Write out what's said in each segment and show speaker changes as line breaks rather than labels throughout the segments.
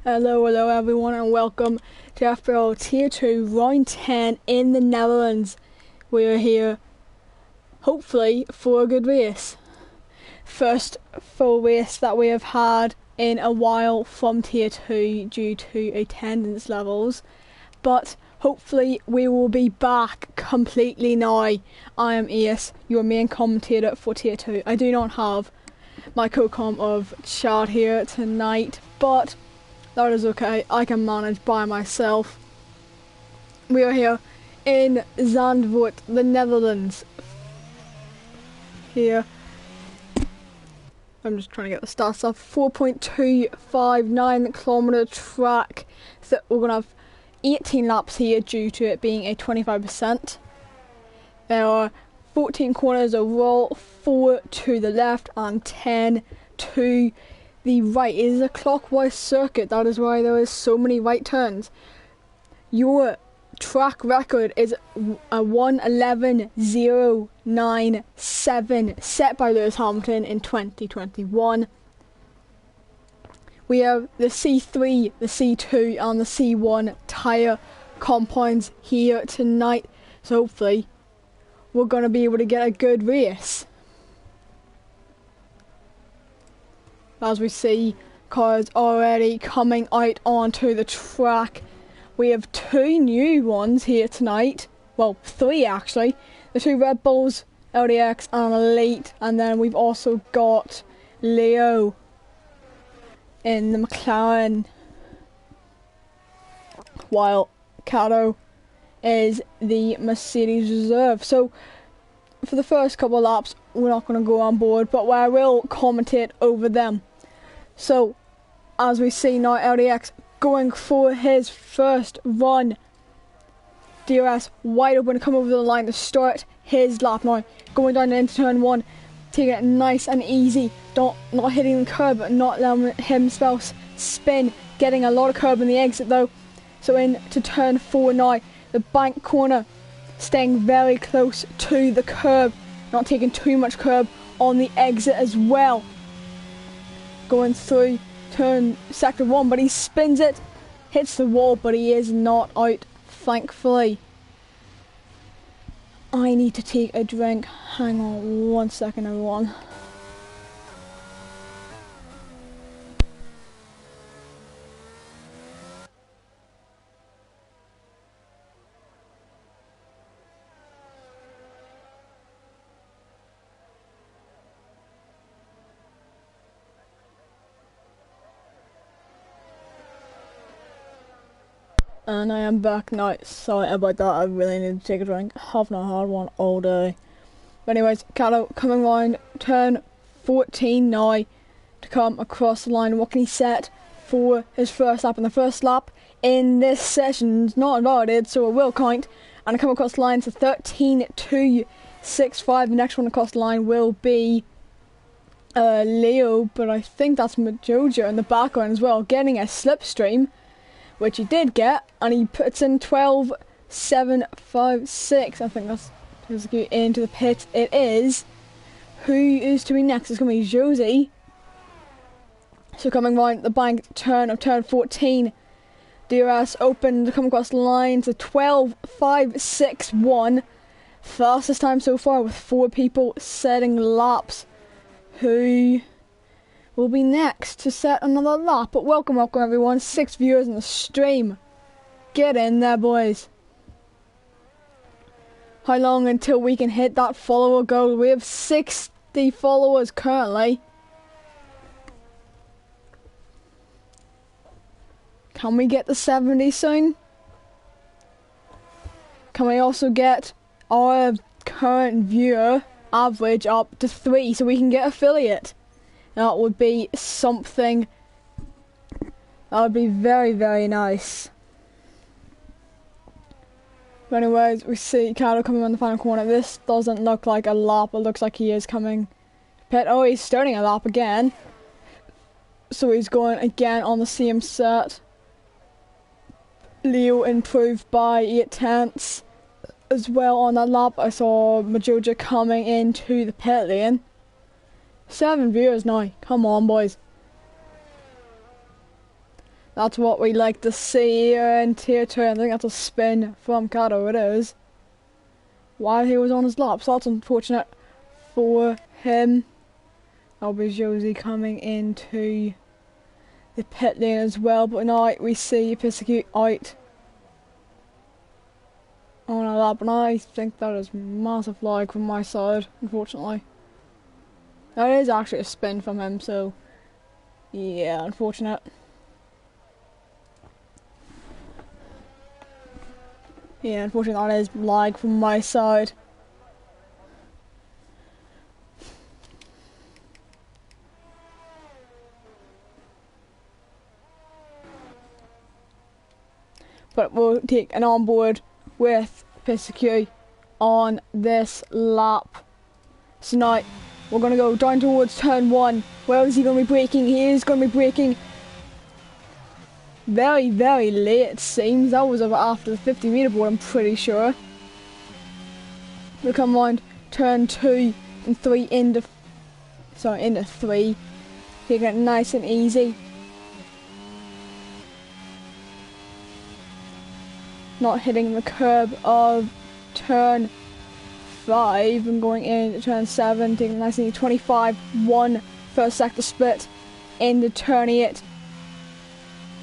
Hello everyone, and welcome to FPRL Tier 2 Round 10 in the Netherlands. We are here, hopefully, for a good race. First full race that we have had in a while from Tier 2 due to attendance levels, but hopefully we will be back completely now. I am Ace, your main commentator for Tier 2. I do not have my co-com of Chad here tonight, but that is okay, I can manage by myself. We are here in Zandvoort, the Netherlands. Here, I'm just trying to get the stats up. 4.259 kilometre track. So we're going to have 18 laps here due to it being a 25%. There are 14 corners overall, 4 to the left and 10 to the right. It is a clockwise circuit, that is why there is so many right turns. Your track record is a 1:11.097 set by Lewis Hamilton in 2021. We have the C3, the C2 and the C1 tyre compounds here tonight, so hopefully we're going to be able to get a good race. As we see cars already coming out onto the track. We have 2 new ones here tonight. Well, 3 actually. The 2 Red Bulls, LDX and Elite. And then we've also got Leo in the McLaren, while Cato is the Mercedes Reserve. So for the first couple of laps we're not going to go on board, but I will commentate over them. So, as we see now, LDX going for his first run. DRS wide open to come over the line to start his lap now. Going down into turn 1, taking it nice and easy. Not hitting the curb, but not letting himself spin. Getting a lot of curb in the exit though. So into turn 4 now. The bank corner, staying very close to the curb. Not taking too much curb on the exit as well. Going through sector 1, but he spins it, hits the wall, but he is not out, thankfully. I need to take a drink. Hang on 1 second, everyone. And I am back now. Sorry about that, I really need to take a drink. Have not had one all day. But anyways, Cato coming round turn 14 now to come across the line. What can he set for his first lap? And the first lap in this session is not invalid, so it will count. And I come across the line to 13.265. The next one across the line will be Leo, but I think that's Majoja in the background as well, getting a slipstream, which he did get, and he puts in 12.756. I think that's into the pit. It is. Who is to be next? It's going to be Josie. So coming round the bank turn of turn 14, DRS open to come across the line to 12.561. Fastest time so far with 4 people setting laps. Who will be next to set another lap? But welcome everyone, 6 viewers in the stream. Get in there, boys. How long until we can hit that follower goal? We have 60 followers currently. Can we get the 70 soon? Can we also get our current viewer average up to 3 so we can get affiliate? That would be something. That would be very, very nice. But anyways, we see Cato coming on the final corner. This doesn't look like a lap. It looks like he is coming pit. Oh, he's starting a lap again. So he's going again on the same set. Leo improved by 8 tenths as well on that lap. I saw Majoja coming into the pit lane. 7 viewers now. Come on, boys. That's what we like to see here in Tier 2. I think that's a spin from Kato, it is. While he was on his lap, so that's unfortunate for him. That'll be Josie coming into the pit lane as well, but now we see Pisacute out on a lap, and I think that is massive lag from my side, unfortunately. That is actually a spin from him, so yeah, unfortunate. Yeah, unfortunately that is lag from my side. But we'll take an onboard with Pisacue on this lap. So now we're going to go down towards turn 1. Where is he going to be braking? He is going to be braking very, very late, it seems. That was after the 50 metre board, I'm pretty sure. We'll come round turn 2 and 3 into 3. Taking it nice and easy. Not hitting the curb of turn 5 and going into turn 7, taking it nice and easy. 25, 1 first sector split into turn 8.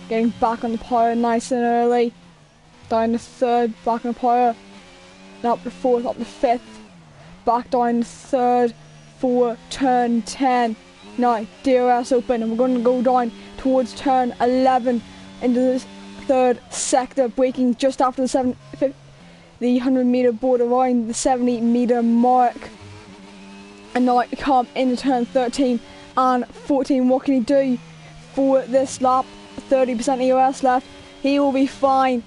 Getting back on the power nice and early. Down the 3rd, back on the power. And up the 4th, up the 5th. Back down the 3rd for turn 10. Now, DRS open, and we're going to go down towards turn 11 into this 3rd sector, braking just after the 100 metre board around the 70 metre mark. And now come into turn 13 and 14. What can he do for this lap? 30% EOS left. He will be fine.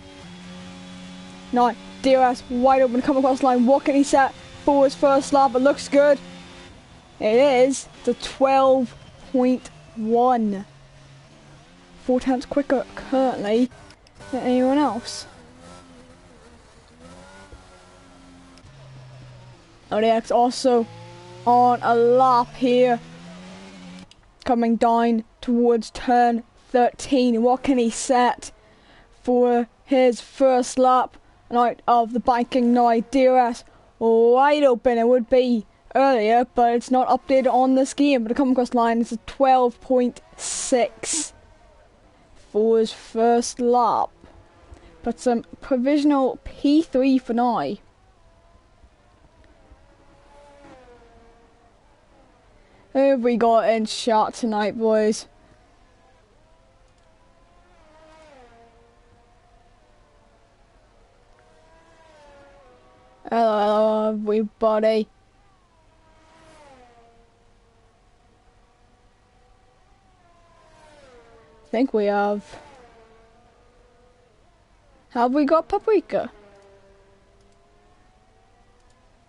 Now, DRS wide open, come across the line. What can he set for his first lap? It looks good. It is the 12.1. 4 tenths quicker currently than anyone else. ODX also on a lap here, coming down towards turn 13. What can he set for his first lap? And out of the banking now, DRS wide open. It would be earlier, but it's not updated on this game. But to come across the line, it's a 12.6 for his first lap. But some provisional P3 for now. Who have we got in shot tonight, boys? Hello, everybody. I think we have. Have we got Paprika?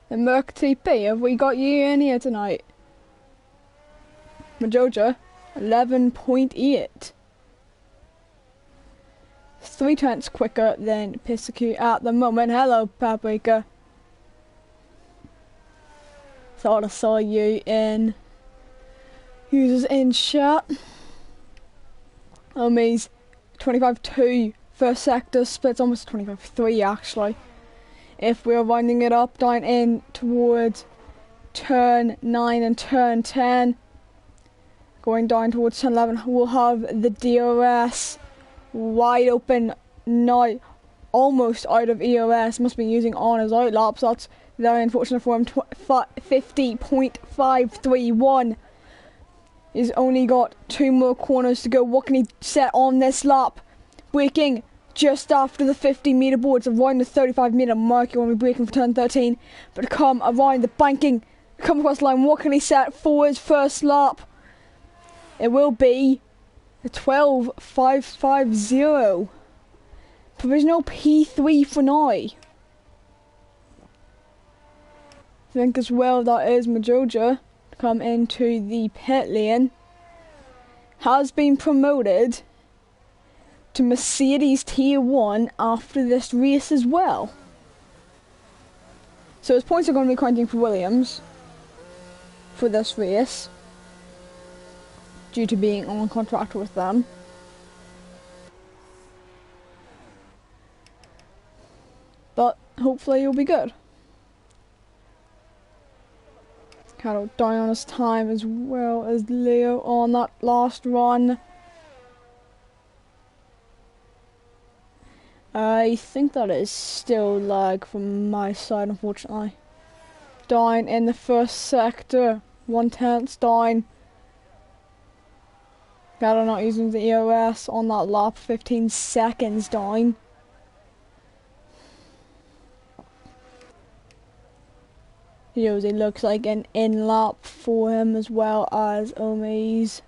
The Merc TP, have we got you in here tonight? Majoja, 11.8. 3 tenths quicker than Pisacute at the moment. Hello, Paprika. Thought I saw you in users in chat. He's 25.2 first sector, splits almost 25.3 actually. If we're winding it up down in towards turn 9 and turn 10, going down towards turn 11, we'll have the DRS wide open now, almost out of EOS. Must be using on his out laps. That's very unfortunate for him. 50.531. He's only got 2 more corners to go. What can he set on this lap? Braking just after the 50 metre boards, around the 35 metre mark. You want to be braking for turn 13, but to come around the banking, come across the line. What can he set for his first lap? It will be the 12.550. Provisional P3 for now. I think as well that is Majoja to come into the pit lane. Has been promoted to Mercedes Tier 1 after this race as well. So his points are going to be counting for Williams for this race, due to being on contract with them. hopefully he'll be good. Carol down on his time as well as Leo on that last run. I think that is still lag from my side, unfortunately. Down in the first sector, 1/10 down. Carol not using the EOS on that lap, 15 seconds down. It looks like an in-lap for him as well as Omi's.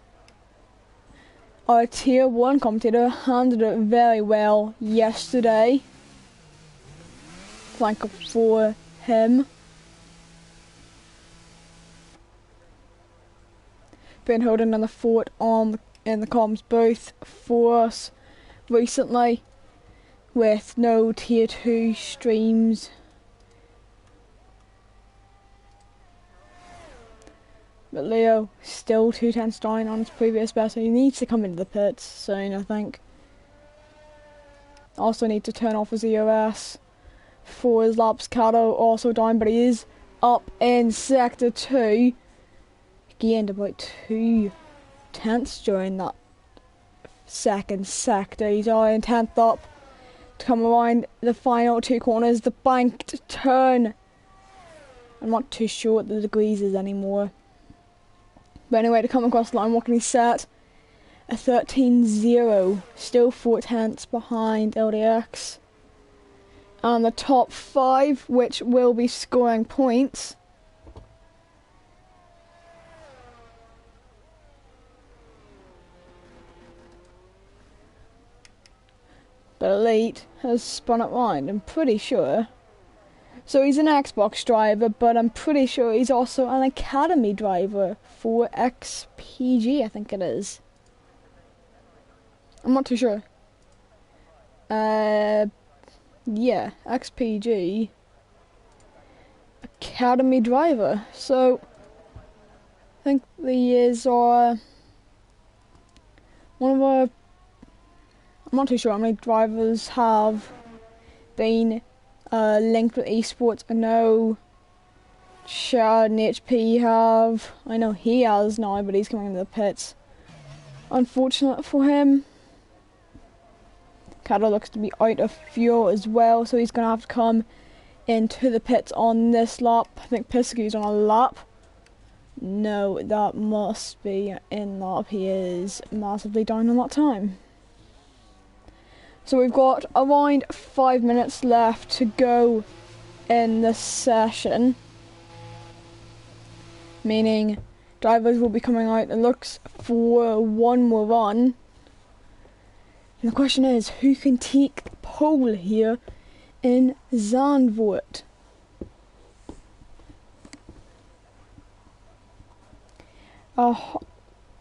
Our tier 1 commentator handled it very well yesterday. Thank you for him. Been holding on the fort in the comms booth for us recently with no tier 2 streams. But Leo still 2/10 down on his previous best, so he needs to come into the pits soon, I think. Also need to turn off his EOS for his laps. Cato also down, but he is up in sector 2. He gained about 2/10 during that second sector. He's already 10th up to come around the final 2 corners. The banked turn. I'm not too sure what the degrees is anymore. But anyway, to come across the line, what can he set? A 13.0, still 4/10 behind LDX. And the top 5, which will be scoring points. But Elite has spun it round, I'm pretty sure. So he's an Xbox driver, but I'm pretty sure he's also an Academy driver for XPG, I think it is. I'm not too sure. Yeah, XPG. Academy driver. So, I think he is one of our... I'm not too sure how many drivers have been linked with esports. I know Chad and HP have. I know he has now, but he's coming into the pits. Unfortunate for him. Cato looks to be out of fuel as well, so he's going to have to come into the pits on this lap. I think Pisku's on a lap. No, that must be in lap. He is massively down on that time. So we've got around 5 minutes left to go in this session, meaning drivers will be coming out, it looks, for one more run. And the question is, who can take the pole here in Zandvoort?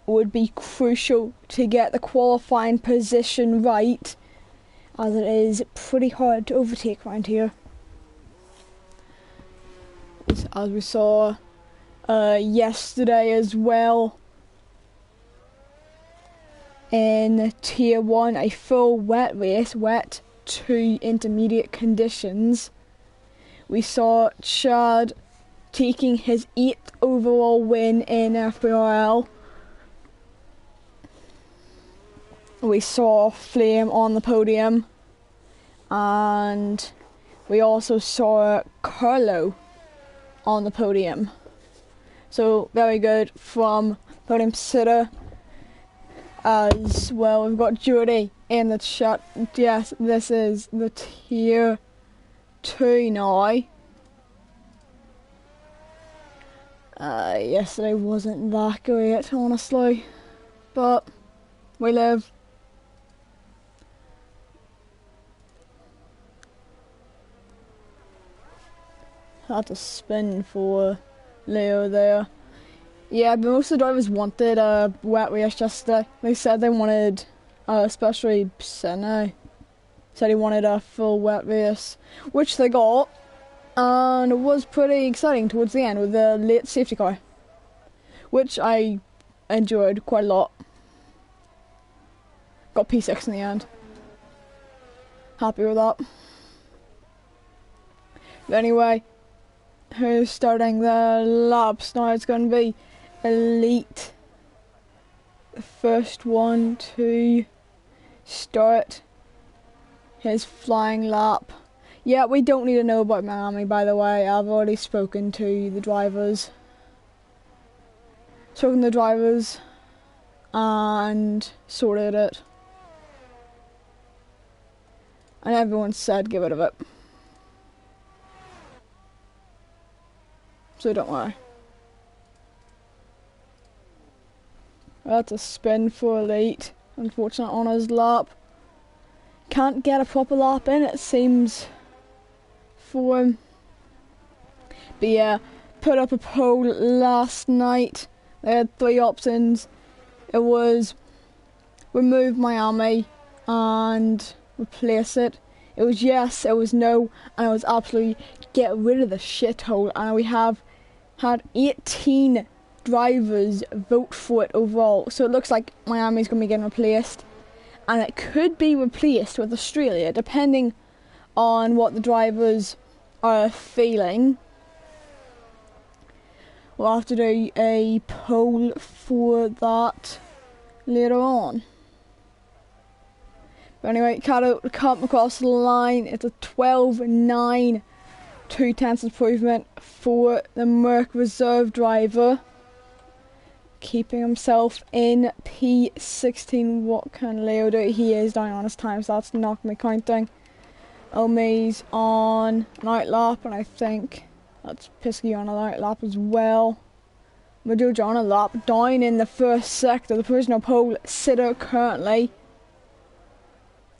Would be crucial to get the qualifying position right, as it is pretty hard to overtake around here. As we saw yesterday as well, in Tier 1, a full wet race, wet to intermediate conditions. We saw Chad taking his 8th overall win in FPRL. We saw Flame on the podium, and we also saw Carlo on the podium. So very good from podium sitter as well. We've got Judy in the chat. Yes, this is the tier 2 now. Yesterday wasn't that great, honestly, but we live. Had to spin for Leo there. Yeah, but most of the drivers wanted a wet race yesterday. They said they wanted, especially Senna, said he wanted a full wet race, which they got, and it was pretty exciting towards the end with the late safety car, which I enjoyed quite a lot. Got P6 in the end. Happy with that. But anyway, who's starting the laps? Now it's going to be Elite. The first one to start his flying lap. Yeah, we don't need to know about Miami, by the way. I've already spoken to the drivers. And sorted it. And everyone said get rid of it. So don't worry. That's a spin for Elite. Unfortunate on his lap. Can't get a proper lap in, it seems, for him. But yeah, put up a poll last night. They had 3 options. It was remove Miami and replace it. It was yes, it was no, and it was absolutely get rid of the shithole. And we have had 18 drivers vote for it overall. So it looks like Miami's going to be getting replaced. And it could be replaced with Australia, depending on what the drivers are feeling. We'll have to do a poll for that later on. But anyway, Cato come across the line. It's a 12.9, 2/10 improvement for the Merc reserve driver. Keeping himself in P16. What can Leo do? He is down on his time, so that's not going to be counting. Omi's on an outlap, and I think that's Pisky on an outlap as well. Maduja on a lap, down in the first sector. The personal pole sitter currently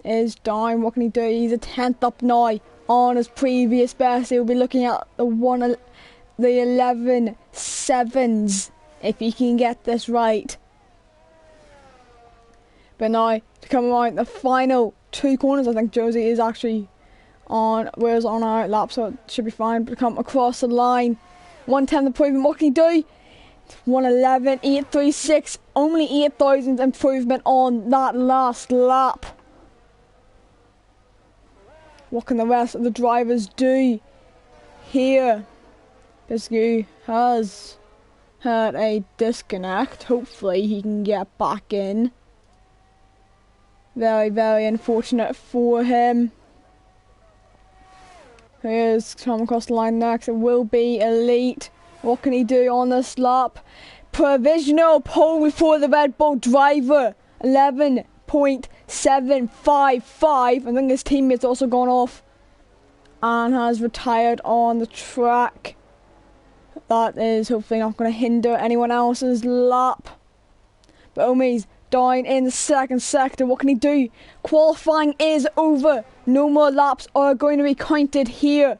is down. What can he do? He's a 10th up now on his previous best. He'll be looking at the 11.7s. If he can get this right. But now, to come around the final 2 corners, I think Josie is actually on our lap, so it should be fine. But to come across the line, 110 improvement, what can he do? 111, 836, only 8,000 improvement on that last lap. What can the rest of the drivers do here? Biscu has had a disconnect. Hopefully he can get back in. Very, very unfortunate for him. Here's come across the line next. It will be Elite. What can he do on this lap? Provisional pole for the Red Bull driver. 11.755. I think his teammate's also gone off and has retired on the track. That is hopefully not going to hinder anyone else's lap. But Omi's down in the second sector. What can he do? Qualifying is over. No more laps are going to be counted here.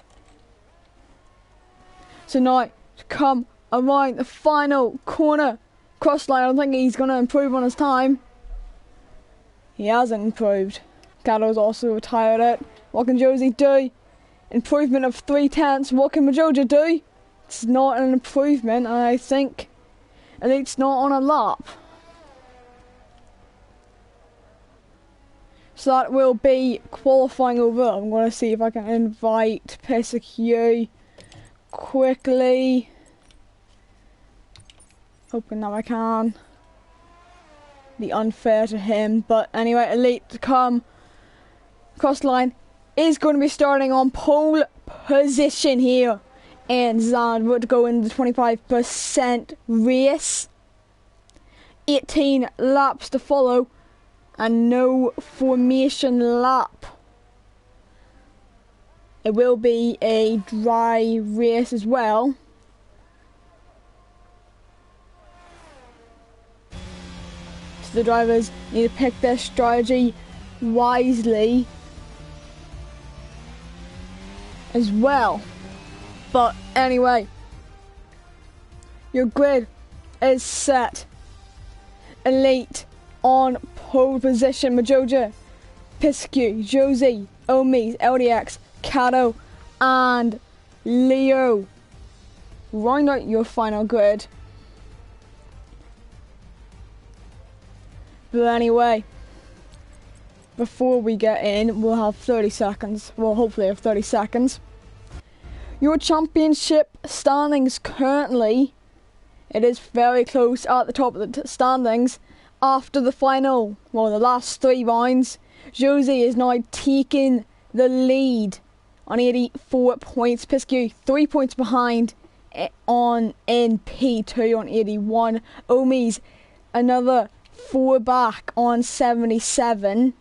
So now to come around the final corner. Cross line, I don't think he's going to improve on his time. He hasn't improved. Cato's also retired it. What can Josie do? Improvement of 3/10. What can Majoja do? It's not an improvement, and I think Elite's not on a lap. So that will be qualifying over. I'm going to see if I can invite Pesacue quickly. Hoping that I can. Be unfair to him, but anyway, Elite to come across the line is going to be starting on pole position here. And Zad would go in the 25% race. 18 laps to follow. And no formation lap. It will be a dry race as well. So the drivers need to pick their strategy wisely as well. But anyway, your grid is set. Elite on pole position. Majoja, Piscu, Josie, Omi, LDX, Cato, and Leo. Round out your final grid. But anyway, before we get in, we'll have 30 seconds. Well, hopefully have 30 seconds. your championship standings currently, it is very close at the top of the standings. After the final, well, the last 3 rounds, Josie is now taking the lead on 84 points. Piskew 3 points behind in P2 on 81. Omi's another 4 back on 77.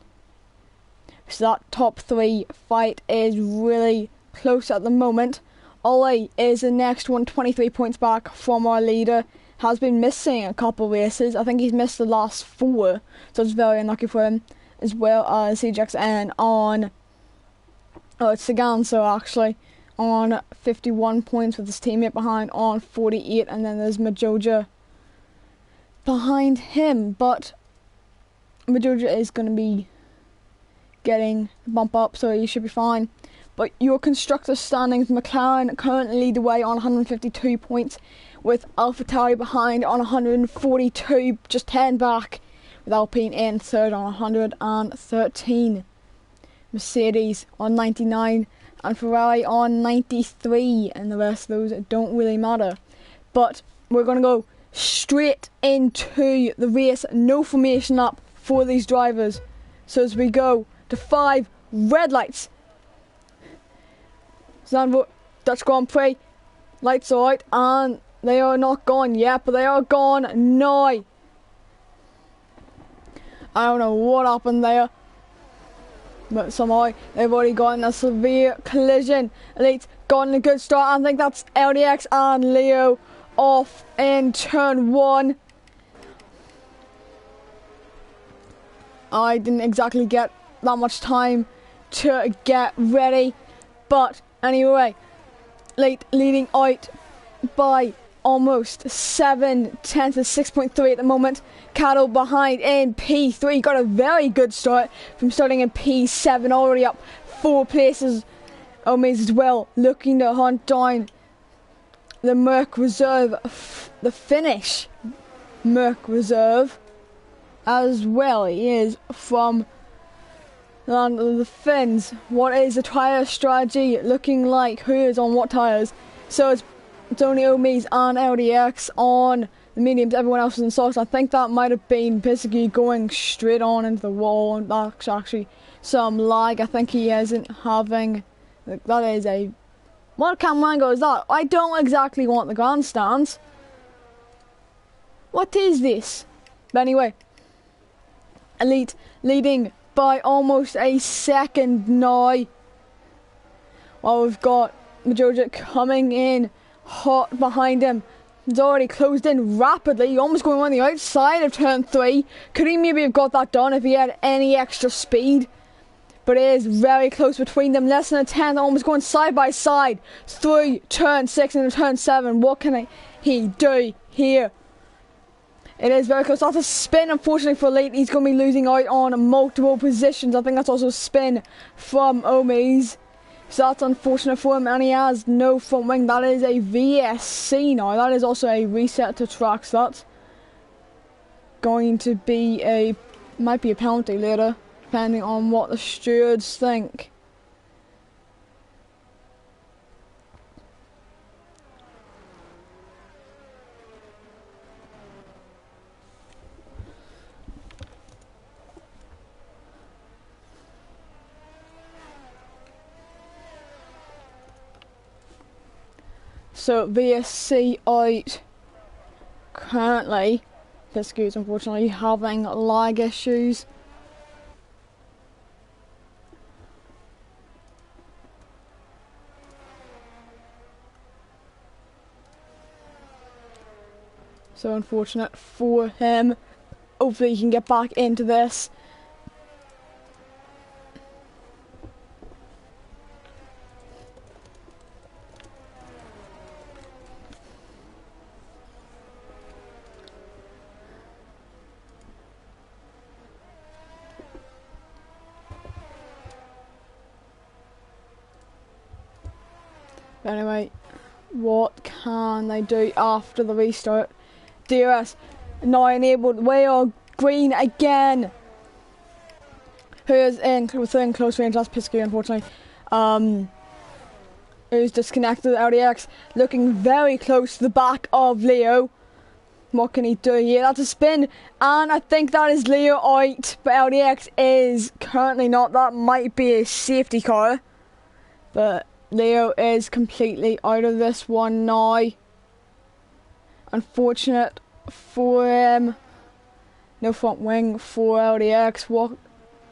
So that top 3 fight is really close at the moment. Ollie is the next one, 23 points back from our leader. Has been missing a couple of races. I think he's missed the last 4, so it's very unlucky for him. As well as CJXN on, it's Saganso actually, on 51 points with his teammate behind on 48, and then there's Majoja behind him. But Majoja is going to be getting the bump up, so he should be fine. But your constructor standings, McLaren currently lead the way on 152 points, with AlphaTauri behind on 142, just 10 back, with Alpine in third on 113. Mercedes on 99 and Ferrari on 93, and the rest of those don't really matter. But we're going to go straight into the race. No formation up for these drivers. So as we go to 5 red lights. Zandvoort Dutch Grand Prix, lights are out, and they are not gone yet, but they are gone now. I don't know what happened there, but somehow they've already gotten a severe collision. Elite's gotten a good start. I think that's LDX and Leo off in turn 1. I didn't exactly get that much time to get ready, but anyway, Elite leading out by almost 7 tenths to 6.3 at the moment. Cattle behind in P3, got a very good start from starting in P7, already up 4 places. Omaze as well, looking to hunt down the Merc Reserve, the Finnish Merc Reserve as well. He is from the land of the Finns. What is the tyre strategy looking like? Who is on what tyres? So it's only Omaze and LDX on the mediums, everyone else is in softs. I think that might have been basically going straight on into the wall, and that's actually some lag. I think he isn't having, that is a, what camera angle is that? I don't exactly want the grandstands. What is this? But anyway, Elite leading by almost a second now. While we've got Majoja coming in hot behind him. He's already closed in rapidly, almost going on the outside of turn 3. Could he maybe have got that done if he had any extra speed? But it is very close between them, less than a tenth, almost going side by side through turn 6 and turn 7. What can he do here? It is very close. That's a spin, unfortunately, for Elite. He's going to be losing out on multiple positions. I think that's also a spin from Omaze. So that's unfortunate for him, and he has no front wing. That is a VSC now. That is also a reset to tracks. That's going to be might be a penalty later, depending on what the stewards think. So VSC out currently. Piskew is unfortunately having lag issues. So unfortunate for him. Hopefully he can get back into this. But anyway, what can they do after the restart? DRS now enabled. We are green again. Who is within close range? That's Piskew, unfortunately. who's disconnected LDX, looking very close to the back of Leo. What can he do here? That's a spin, and I think that is Leo out, but LDX is currently not. That might be a safety car, but Leo is completely out of this one now. Unfortunate for him. No front wing for LDX. What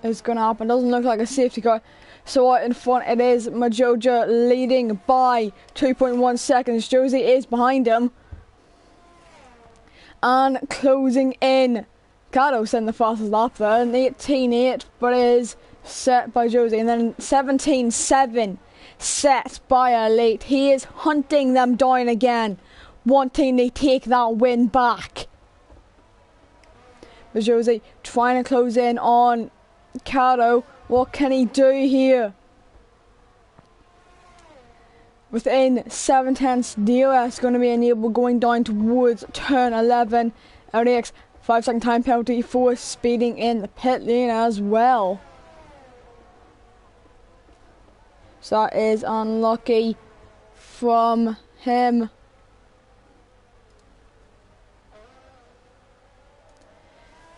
is going to happen? Doesn't look like a safety car. So out in front it is Majoja, leading by 2.1 seconds. Josie is behind him. And closing in. Cato's in the fastest lap there. An 18.8, but it is set by Josie. And then 17.7 set by Elite. He is hunting them down again, wanting to take that win back. But Josie trying to close in on Cato. What can he do here? Within 7 tenths, DOS going to be enabled going down towards turn 11. LDX 5-second time penalty for speeding in the pit lane as well. So that is unlucky from him.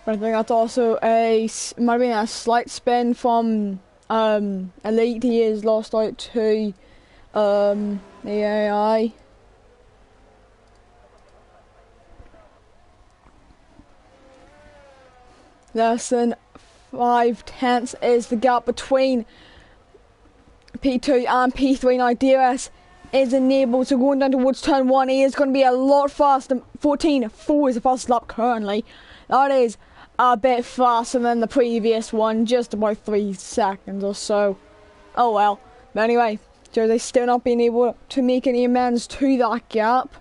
But I think that's also might have been a slight spin from Elite. He is lost out to the AI. Less than 5 tenths is the gap between P2 and P3. Now DRS is enabled, so going down towards turn 1, he is going to be a lot faster. 14.4 is the fastest lap currently. That is a bit faster than the previous one, just about 3 seconds or so. Oh well. But anyway, Josie still not being able to make any amends to that gap.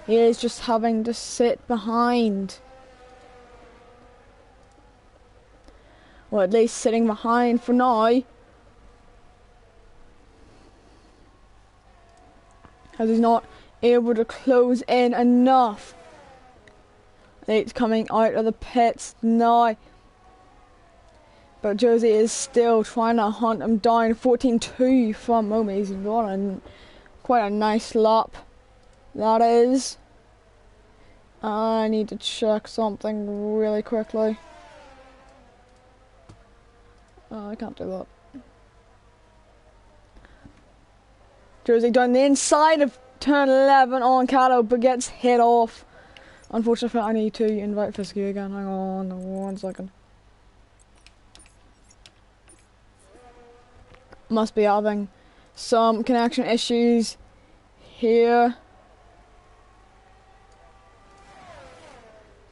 He is just having to sit behind. Or at least sitting behind for now. As he's not able to close in enough. It's coming out of the pits now. But Josie is still trying to hunt him down. 14.2 from Momi. He's running quite a nice lap. That is. I need to check something really quickly. I can't do that. Josie down the inside of turn 11 on Cato, but gets hit off. Unfortunately, I need to invite Fisky again. Hang on 1 second. Must be having some connection issues here.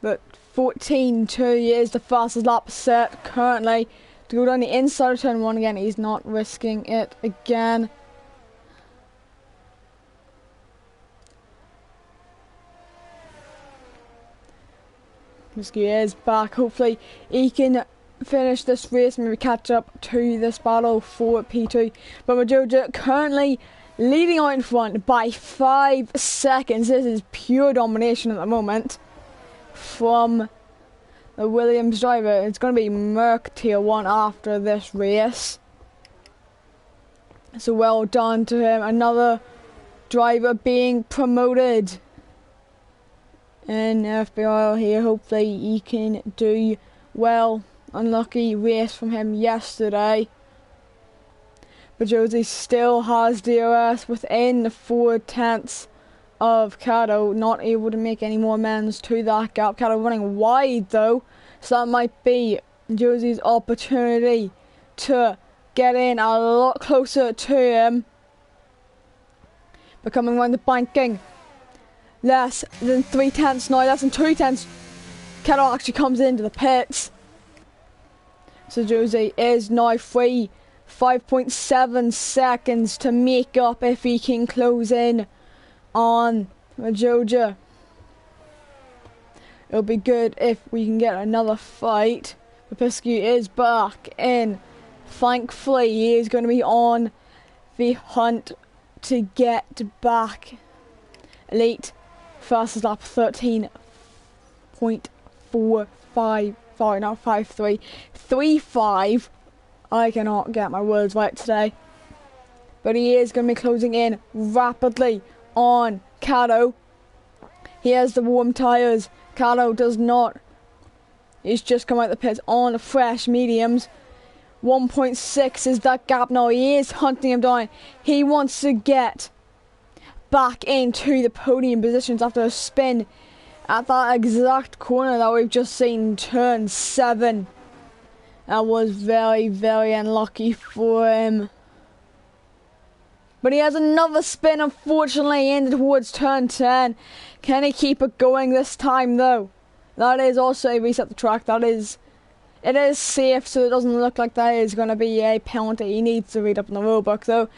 But 14.2 is the fastest lap set currently. To go down the inside of turn 1 again, he's not risking it again. Fisky is back. Hopefully he can finish this race, maybe catch up to this battle for P2. But Majoja currently leading out in front by 5 seconds. This is pure domination at the moment from the Williams driver. It's going to be Merc Tier 1 after this race. So well done to him. Another driver being promoted in FPRL here. Hopefully he can do well. Unlucky race from him yesterday. But Josie still has DRS within the 4 tenths of Cato. Not able to make any more amends to that gap. Cato running wide though. So that might be Josie's opportunity to get in a lot closer to him. But coming around the banking. Less than 3 tenths now. Less than 2 tenths. Cato actually comes into the pits. So Josie is now free. 5.7 seconds to make up if he can close in on Majoja. It'll be good if we can get another fight. Papiscu is back in. Thankfully, he is going to be on the hunt to get back. Elite fastest lap 13.45. Sorry, not 5.3. 3.5. I cannot get my words right today. but he is going to be closing in rapidly on Cato. He has the warm tyres. Cato does not. He's just come out the pits on the fresh mediums. 1.6 is that gap now. He is hunting him down. He wants to get back into the podium positions after a spin at that exact corner that we've just seen, turn 7. That was very, very unlucky for him. But he has another spin, unfortunately, in towards turn 10. Can he keep it going this time, though? That is also a reset the track. It is safe, so it doesn't look like that is going to be a penalty. He needs to read up on the rule book, though,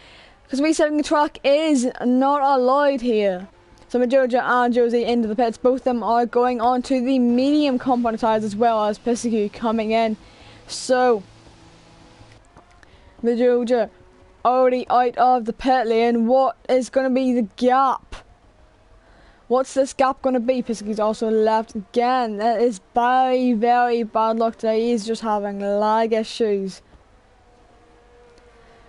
because resetting the track is not allowed here. So Majoja and Josie into the pits. Both of them are going on to the medium compound tyres, as well as Pisiku coming in. So Majoja already out of the pit lane. What is going to be the gap? What's this gap going to be? Pisiku's also left again. That is very, very bad luck today. He's just having lag issues.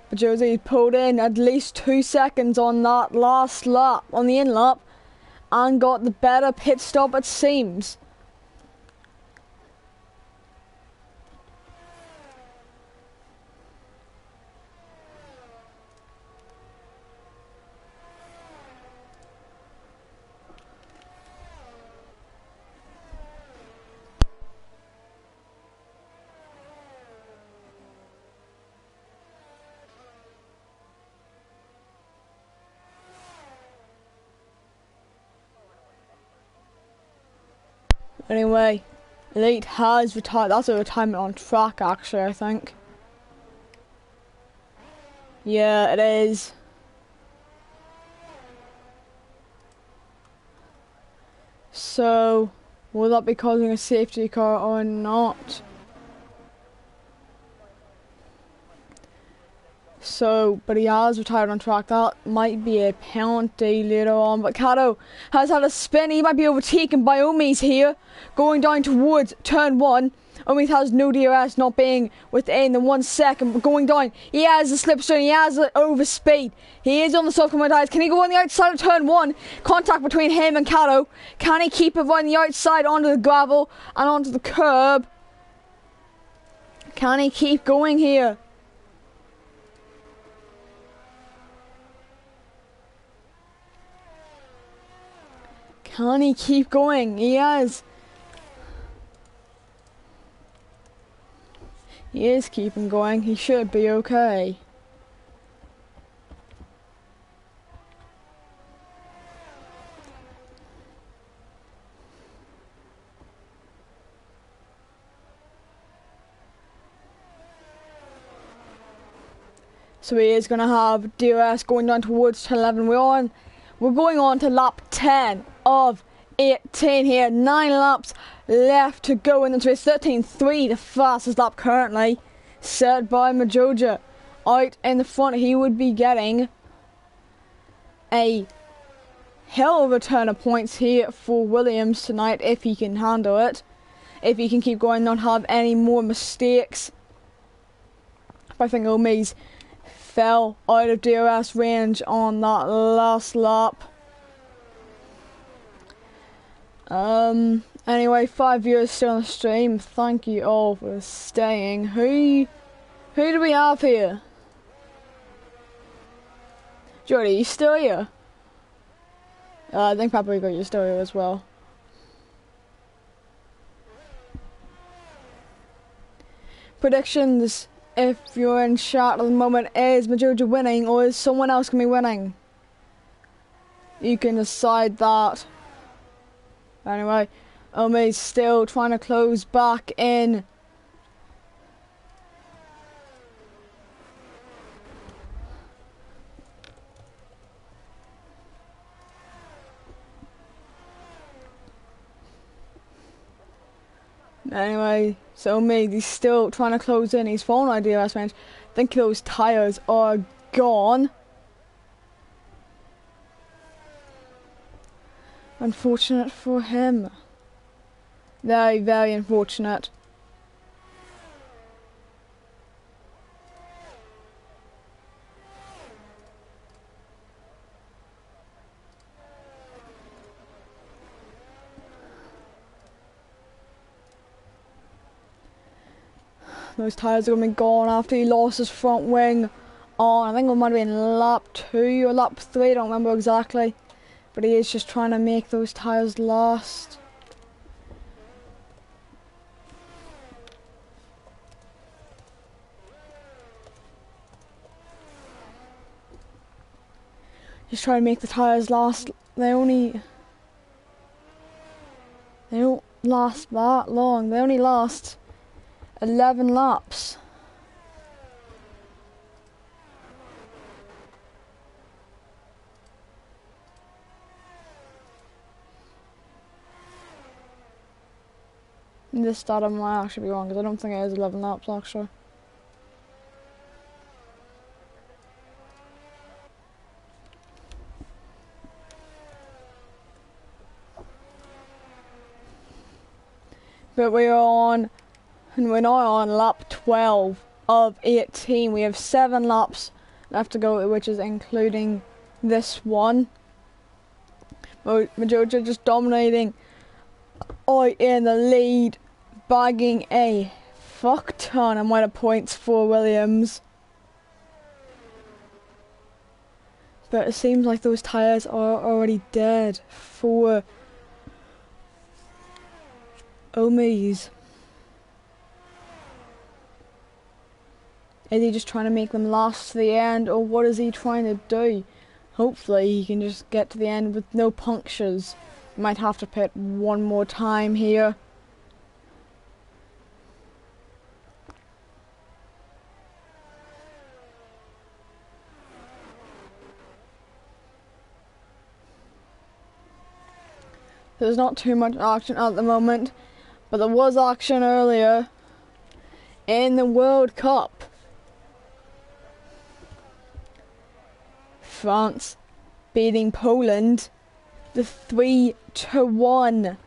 But Josie pulled in at least 2 seconds on that last lap, on the in lap, and got the better pit stop, it seems. Anyway, Elite has retired. That's a retirement on track, actually, I think. Yeah, it is. So, will that be causing a safety car or not? So, but he has retired on track. That might be a penalty later on. But Cato has had a spin. He might be overtaken by Omis here, going down towards turn 1. Omis has no DRS, not being within the 1 second, but going down. He has a slipstream. He has an overspeed. He is on the soft compound tyres. Can he go on the outside of turn 1? Contact between him and Cato. Can he keep it on the outside onto the gravel and onto the curb? Can he keep going here? Can he keep going? He has. He is keeping going. He should be okay. So he is going to have DRS going down towards turn 11. We're going on to lap 10 of 18 here. 9 laps left to go in this race. 13.3, the fastest lap currently set by Majoja. Out in the front, he would be getting a hell of a turn of points here for Williams tonight if he can handle it. If he can keep going, not have any more mistakes. I think Omis fell out of DRS range on that last lap. Anyway, 5 viewers still on the stream. Thank you all for staying. Who do we have here? Jordy, you still here? I think Paprika, you're still here as well. Predictions, if you're in chat at the moment, is Majoja winning or is someone else going to be winning? You can decide that. Anyway, Omi's still trying to close back in. Anyway, so he's still trying to close in. He's fallen on DRS range. I think those tyres are gone. Unfortunate for him. Very, very unfortunate. Those tyres are going to be gone after he lost his front wing on, I think it might have been lap 2 or lap 3, I don't remember exactly. But he is just trying to make those tyres last. Just trying to make the tyres last. They don't last that long. They only last 11 laps. This data might actually be wrong because I don't think it is 11 laps actually. But we're now on lap 12 of 18. We have 7 laps left to go, which is including this one. Majoja just dominating out in the lead, bagging a fuck ton amount of points for Williams. But it seems like those tyres are already dead for Omies. Is he just trying to make them last to the end, or what is he trying to do? Hopefully he can just get to the end with no punctures. Might have to pit one more time here. There's not too much action at the moment, but there was action earlier in the World Cup. France beating Poland the 3-1.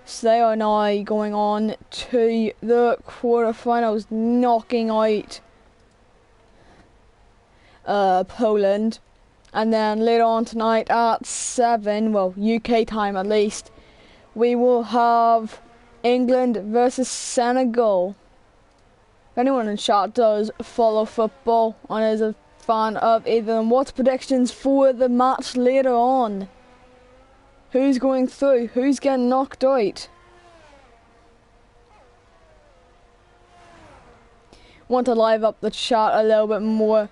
So they are now going on to the quarterfinals, knocking out Poland. And then later on tonight at 7, well, UK time at least, we will have England versus Senegal. If anyone in chat does follow football and is a fan of either of them, what's predictions for the match later on? Who's going through? Who's getting knocked out? Want to live up the chat a little bit more.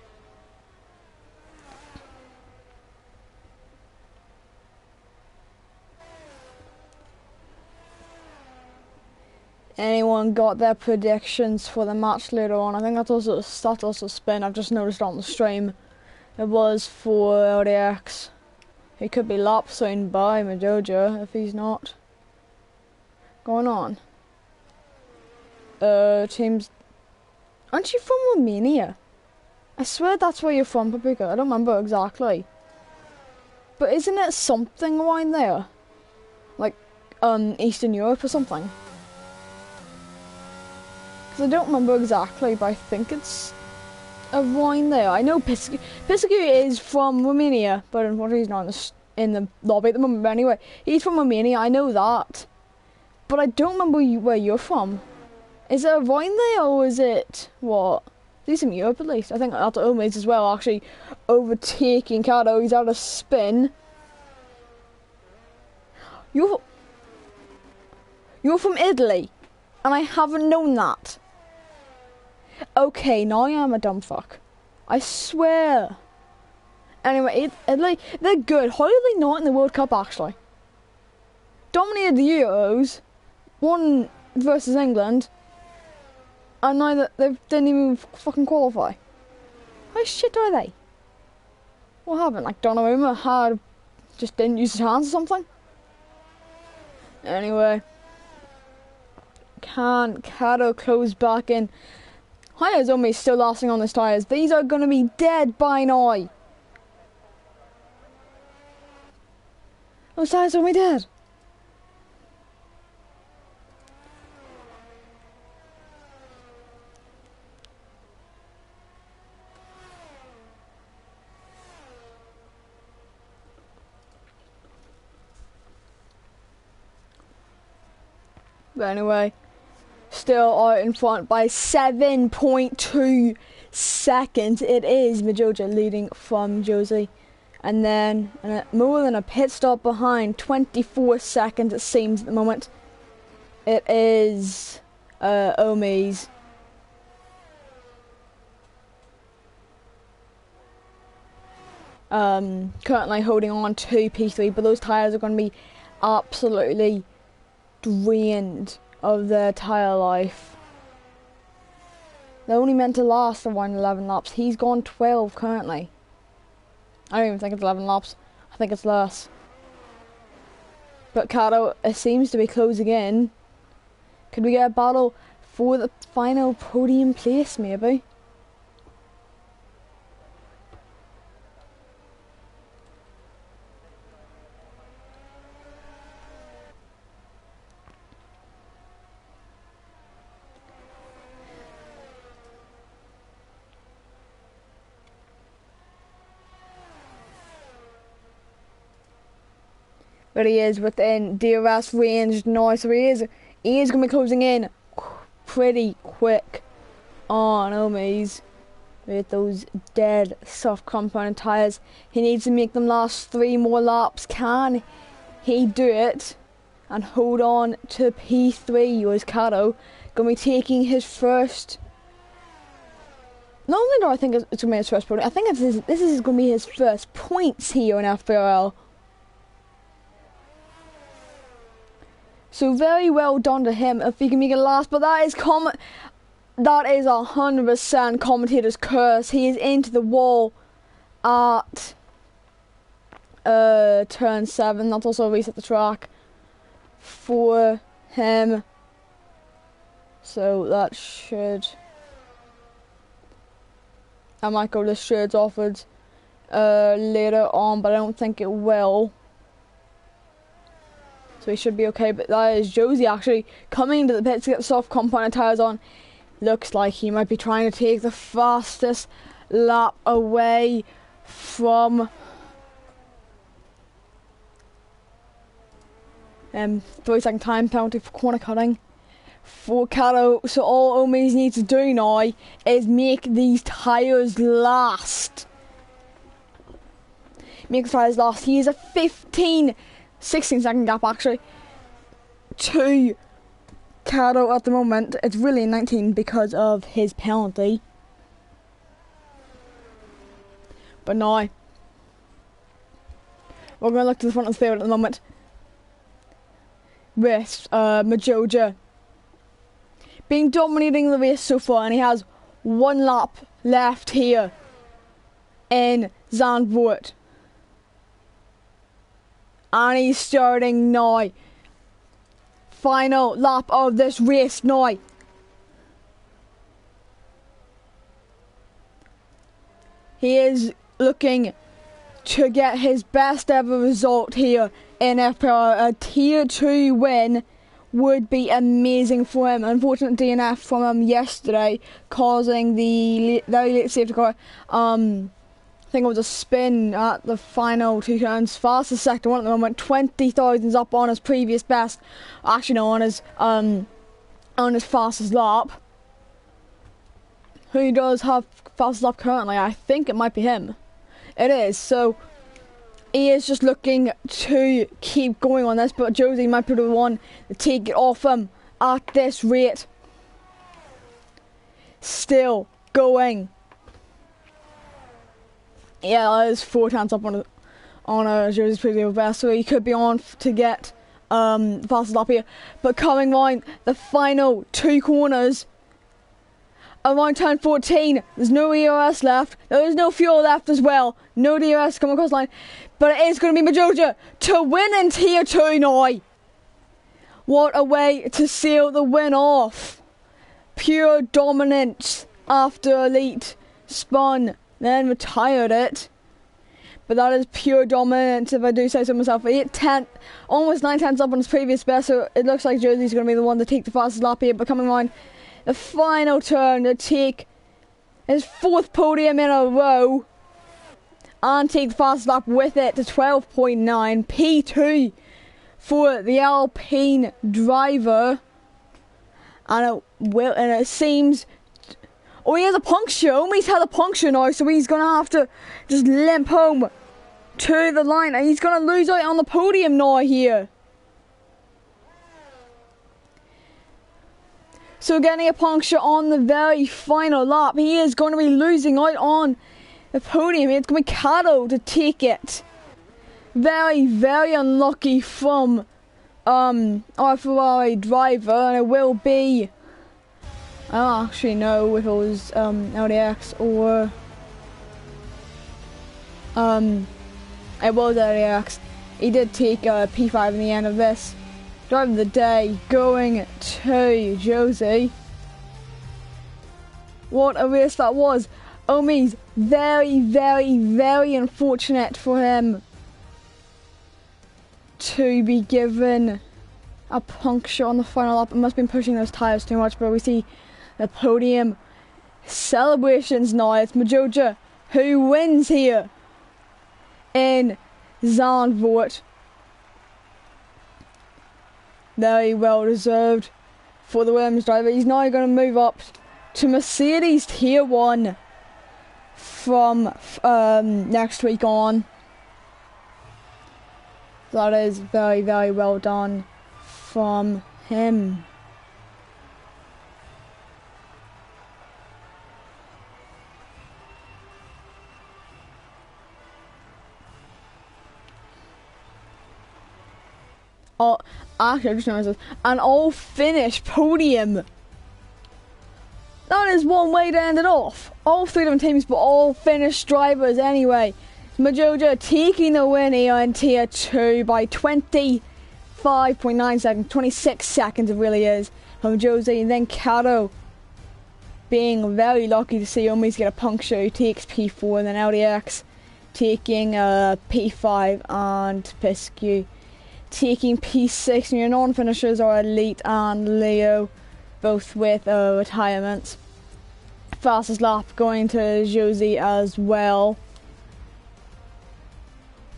Anyone got their predictions for the match later on? I think that's also spin. I've just noticed on the stream. It was for LDX. He could be lapsing by Majoja if he's not. Going on. Teams. Aren't you from Romania? I swear that's where you're from, Paprika. I don't remember exactly. But isn't it something around there? Like, Eastern Europe or something? Because I don't remember exactly, but I think it's around there. I know Piscu is from Romania, but unfortunately he's not in the lobby at the moment. But anyway, he's from Romania, I know that. But I don't remember where you're from. Is it around there, or is it, what? He's in Europe at least. I think that's Omes as well, actually overtaking Kato. He's had a spin. You're from Italy, and I haven't known that. Okay, now I am a dumb fuck. I swear. Anyway, Italy, they're good. How are they not in the World Cup, actually? Dominated the Euros, won versus England, and now that they didn't even fucking qualify. How shit are they? What happened? Like Donnarumma just didn't use his hands or something? Anyway. Can Kato close back in? Higher Zombie is still lasting on his tyres. These are going to be dead by now. Those tyres are going to be dead. But anyway, still out in front by 7.2 seconds. It is Majoja leading from Josie. And then more than a pit stop behind, 24 seconds it seems at the moment. It is Omi's. Currently holding on to P3, but those tyres are going to be absolutely drained of their tyre life. They're only meant to last around 11 laps. He's gone 12 currently. I don't even think it's 11 laps. I think it's less. But Kato, it seems to be closing in. Could we get a battle for the final podium place, maybe? But he is within DRS range now, so he is going to be closing in pretty quick on Omi's with those dead soft compound tyres. He needs to make them last 3 more laps. Can he do it and hold on to P3? Or is Kato going to be taking his first... Not only do I think it's going to be his first podium, I think this is going to be his first points here in FPRL. So very well done to him if he can make it last, but that is 100% commentator's curse. He is into the wall at turn 7. That's also a reset the track for him. So that should... I might go to shoulds offered later on, but I don't think it will. So he should be okay, but that is Josie actually coming into the pits to get the soft compound tyres on. Looks like he might be trying to take the fastest lap away from 3-second time penalty for corner cutting for Kato. So all Omi's needs to do now is make these tyres last. Make the tyres last. He is a 16-second gap actually to Kato at the moment. It's really 19 because of his penalty. But now we're going to look to the front of the field at the moment with Majoja being dominating the race so far, and he has 1 lap left here in Zandvoort. And he's starting now. Final lap of this race now. He is looking to get his best ever result here in FPRL. A tier 2 win would be amazing for him. Unfortunate DNF from him yesterday, causing the very late safety car. I think it was a spin at the final 2 turns. Fastest sector one at the moment. 20,000's up on his previous best. Actually, no, on his fastest lap. Who does have fastest lap currently? I think it might be him. It is. So he is just looking to keep going on this, but Josie might be the one to take it off him at this rate. Still going. Yeah, that is 4 times up on Josie's previous best, so he could be on to get fastest lap here. But coming round the final 2 corners, around turn 14, there's no ERS left, there is no fuel left as well, no DRS coming across the line, but it is going to be Majoja to win in tier 2 now. What a way to seal the win off. Pure dominance after Elite spun, then retired it. But that is pure dominance, if I do say so myself. 8-10, almost 9 tenths up on his previous best, so it looks like Josie's going to be the one to take the fastest lap here. But coming on the final turn to take his 4th podium in a row and take the fastest lap with it to 12.9. P2 for the Alpine driver. and it seems. Oh, he has a puncture. Omi's had a puncture now, so he's gonna have to just limp home to the line, and he's gonna lose out on the podium now here. So getting a puncture on the very final lap, he is going to be losing out on the podium. It's going to be Cato to take it. Very, very unlucky from our Ferrari driver, and it will be. I don't actually know if it was LDX or it was LDX. He did take a P5 in the end of this. Driver of the day going to Josie. What a race that was. Omi's very, very, very unfortunate for him to be given a puncture on the final lap. It must have been pushing those tyres too much, but we see the podium celebrations now. It's Majoja who wins here in Zandvoort. Very well deserved for the Williams driver. He's now going to move up to Mercedes Tier 1 from next week on. That is very, very well done from him. Oh, actually, I just noticed this. An all-finish podium. That is one way to end it off. All three different teams, but all finished drivers anyway. Majoja taking the win here in Tier 2 by 25.9 seconds. 26 seconds it really is from Josie. And then Cato being very lucky to see Omi's get a puncture. He takes P4, and then LDX taking P5 and Piscu taking P6, and your non-finishers are Elite and Leo, both with retirements. Fastest lap going to Josie as well.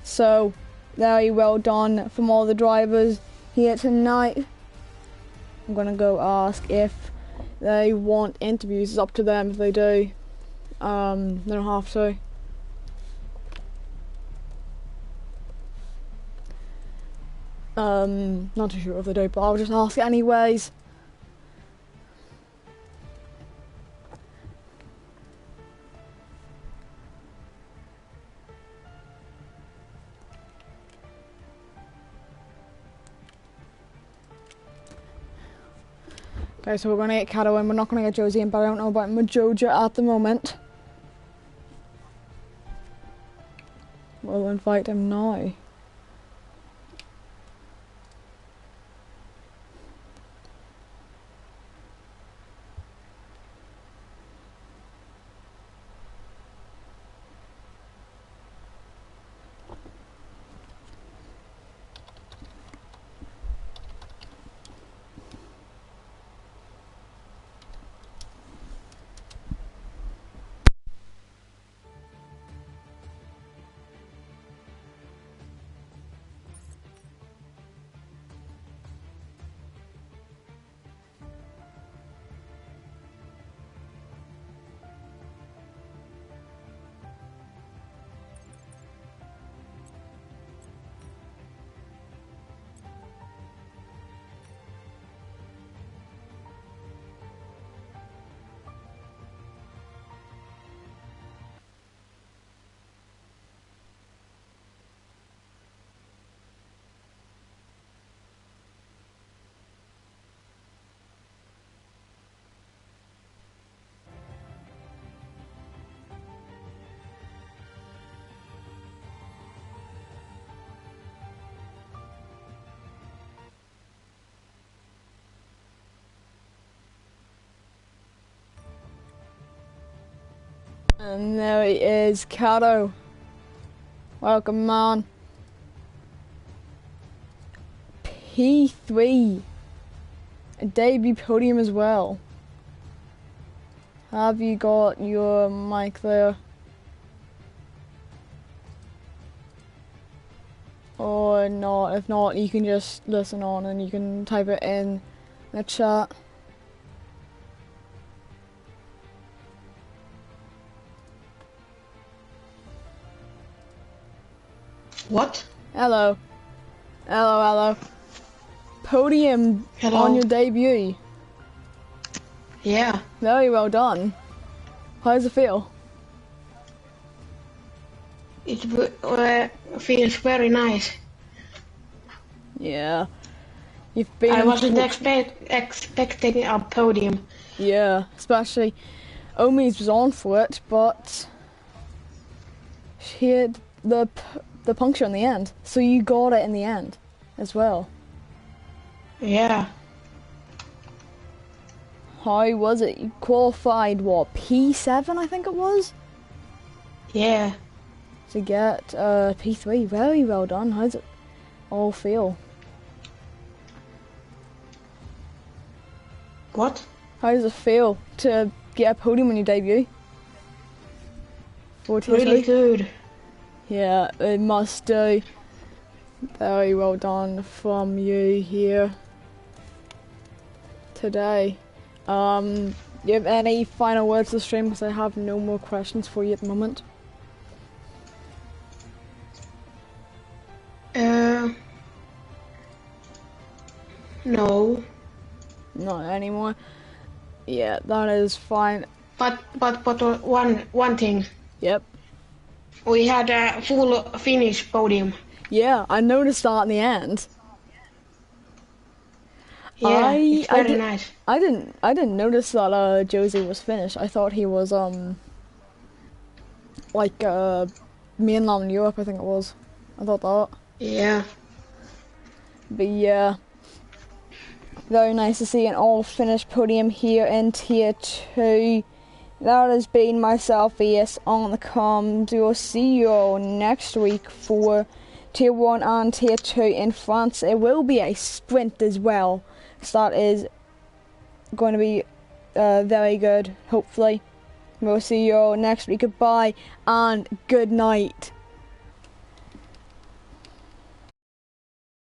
So, very well done from all the drivers here tonight. I'm going to go ask if they want interviews. It's up to them if they do. They don't have to. Not too sure if they do, but I'll just ask anyways. Okay, so we're going to get Cato in. We're not going to get Josie in, but I don't know about Majoja at the moment. We'll invite him now. And there he is, Cato. Welcome, man. P3. A debut podium as well. Have you got your mic there? Or not? If not, you can just listen on and you can type it in the chat.
What?
Hello. Hello. Podium
Hello.
on your debut.
Yeah.
Very well done. How does it feel?
It feels very nice.
Yeah. You've been
I wasn't
unfortunate.
expecting a podium.
Yeah, especially Omi's was on for it, but she had the puncture in the end, so you got it in the end as well.
Yeah.
How was it? You qualified what, P7 I think it was?
Yeah.
To get P3. Very well done. How does it all feel?
What?
How does it feel to get a podium on your debut? For tier
Really
2?
good.
Yeah, it must do. Very well done from you here today. You have any final words to the stream? Because I have no more questions for you at the moment.
No.
Not anymore. Yeah, that is fine.
But one thing.
Yep.
We had a full finish podium.
Yeah, I noticed that in the end.
Yeah, it's very nice.
I didn't notice that Josie was finished. I thought he was like mainland Europe, I think it was. I thought that.
Yeah.
But yeah, very nice to see an all finished podium here in tier 2. That has been myself, Ace, on the comms. We will see you all next week for tier 1 and tier 2 in France. It will be a sprint as well, so that is going to be very good, hopefully. We'll see you all next week. Goodbye and good night.